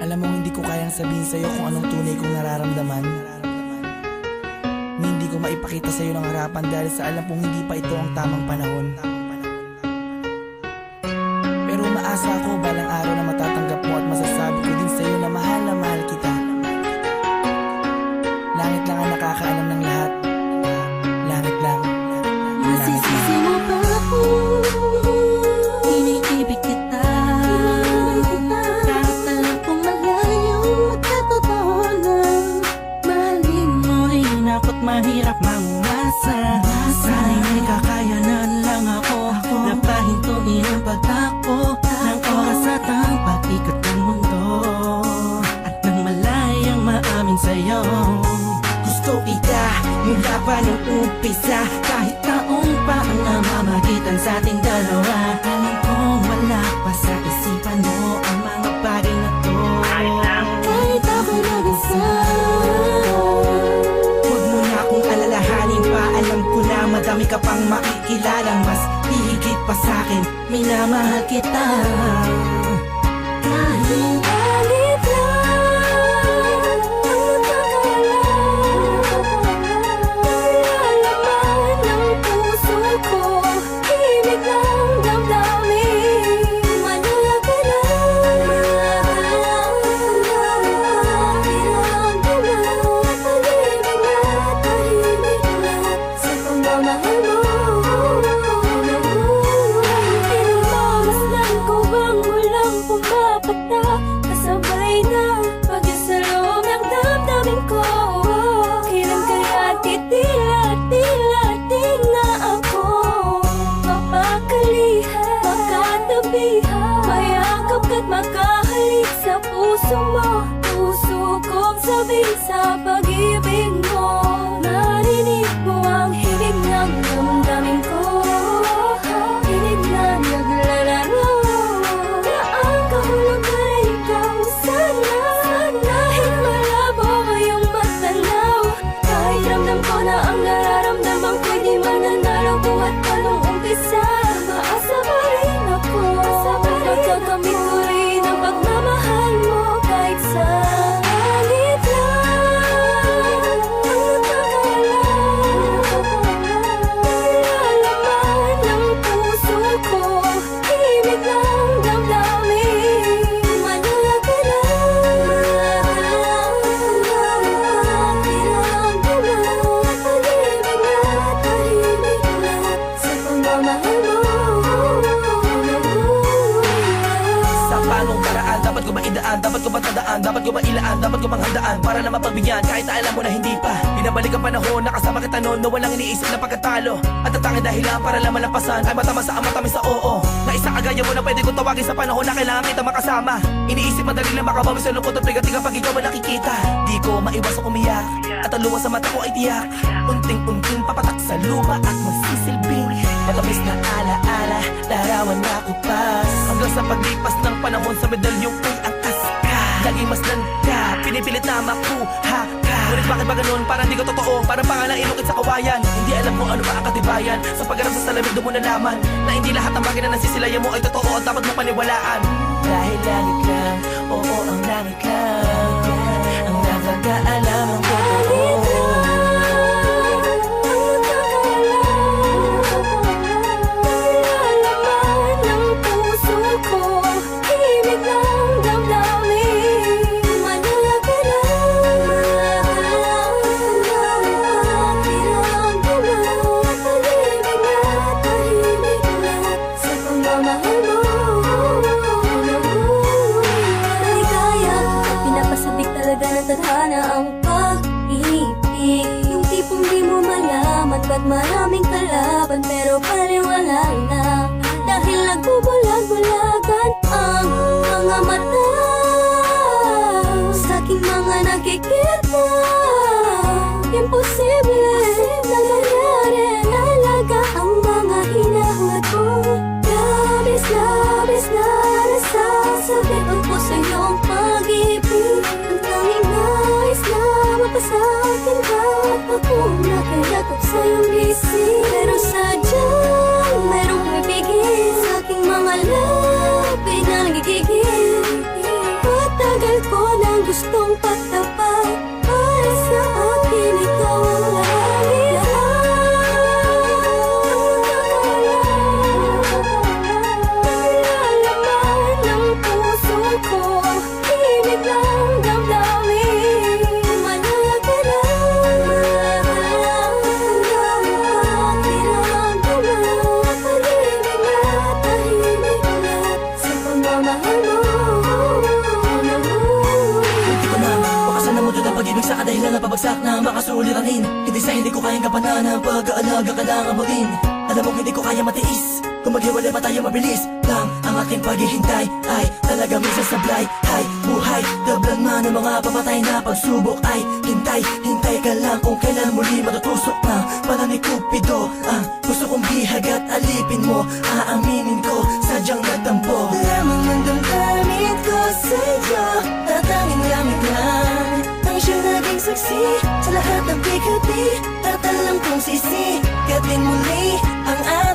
Alam mo, hindi ko kayang sabihin sa'yo kung anong tunay kong nararamdaman. Hindi ko maipakita sa'yo ng harapan dahil sa alam kong hindi pa ito ang tamang panahon. Pero umaasa ako balang araw na matatanggap mo at masasabi ko din sa'yo na mahal kita. Langit lang ang nakakaalam ng lahat. Langit lang. Nasisisi mo ba ako? Iniibig kita. Kahit alam kong malayo magkatotohanan. Mahalin mo rin ako't mahirap mangumasa. Sana'y may kakayanan lang ako na pahintuin ang pagtakbo ng oras at ang pag-ikot ng mundo. At nang malayang maamin sa'yo, gusto kita mula pa nung umpisa. Kahit taong pa ang namamagitan sa ating dalawa, alam kong wala pa sa isipan mo ang mga bagay na to. Kahit ako'y mag-isa, huwag mo na akong alalahanin pa. Alam ko na madami ka pang makikilalang mas hihigit pa sa'kin. Minamahal kita. Kahit alit lang ang nagkakalaman ng puso ko, ibig ng damdamin. Manala ka lang, pag-ibig na tahimik lang sa pagmamahal mo. Pinagmamasdan ko bang walang pumapatak, kasabay na pag-isa loob ng damdamin ko. Kailan kaya titila na ako mapakalihan, makatabihan, mayakap ka't makahalik sa puso mo. Puso kong sabihin sa pag-ibig mo, narinig mo ang himig ng damdamin ko. Himig na naglalaro na ang kahulugan ay ikaw sana. Dahil malabo ngayong matanaw, kahit ramdam ko na ang nararamdaman ko'y di mananalo. Buhat pa nung umpisa, maasa pa rin ako. Pagkakamit ko rin ang pagmamahal mo. Kahit sa langit lang ang nagkakalaman ng puso ko, ibig ng damdamin. Manala ka lang, pag-ibig na tahimik lang sa pagmamahal mo. Sa panong paraan, dapat ko maidaan, dapat ko matandaan, dapat ko mailaan, dapat ko manghandaan para na mapagbigyan kahit na alam mo na hindi pa. Binabalik ang panahon, nakasama kita noon na walang iniisip na pagkatalo. At ang tanging dahilan para lang malampasan ay matama sa matamis sa oo. Na isa kagaya mo na pwede kong tawagin sa panahon na kailangan kita makasama. Iniisip madali lang makabawi sa lungkot at bigat kapag ikaw ang nakikita. Di ko maiwasang umiyak at ang luha sa mata ko ay tiyak. Unting-unting papatak sa luma at magsisilbing matamis na alaala, larawan na kupas. Hanggang sa paglipas ng panahon sa medalyong ko'y angkas ka. Laging masdan ka, pinipilit na makuha ka. Ngunit bakit ba ganun? Parang di ko totoo, parang pangalang inukit sa kawayan. Hindi alam kung ano ba ang katibayan. Sa pagharap sa salamin doon mo nalaman na hindi lahat ng bagay na nasisilayan mo ay totoo at dapat mo paniwalaan. Dahil langit lang, oo ang langit lang ang nakakaalam ng totoo. Tadhana ang pag-ibig, yung tipong di mo malaman ba't maraming kalaban pero paliwala na. Dahil nagbubulag-bulagan ang mga mata sa aking mga nakikita. Imposible na mangyari, nalaga ang mga hinahangad ko. Labis na nasasabi ko sa iyong pag-ibig. Ang tanging nais na mapasakin ka, ako na kayakap sa iyong bisig. Pero sadyang merong pumipigil sa aking mga labi na nagigigil. Matagal ko Hindi ko na makasan ng mundo ng pag-ibig sa kadahilan na pabagsak na makasuliranin. Hindi sa hindi ko kayang kapanan ang pag-aalaga kailangan mo rin. Alam mo hindi ko kaya matiis kung maghiwalay pa tayo mabilis lang. Ang aking paghihintay ay talaga minsan sablay. Hay, buhay, dablan man ang mga papatay na pagsubok. Ay, hintay, hintay ka lang kung kailan muli matutusok na pala ni Cupido. Ang gusto kong bihag at alipin mo, aaminin ko, sadyang nagtampo. Lamang ng damdamin ko sa'yo, tatanging lamig lang ang siya naging saksi sa lahat ng bigati. At alam kong sisikatin muli ang araw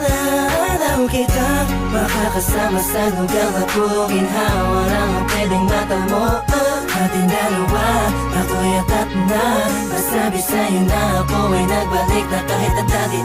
kita makakasama sa lugar na puro ginhawa lang ang pwedeng matamo. Ating dalawa, ako'y atat na masabi sa'yo na ako ay nagbalik na kahit ang dati.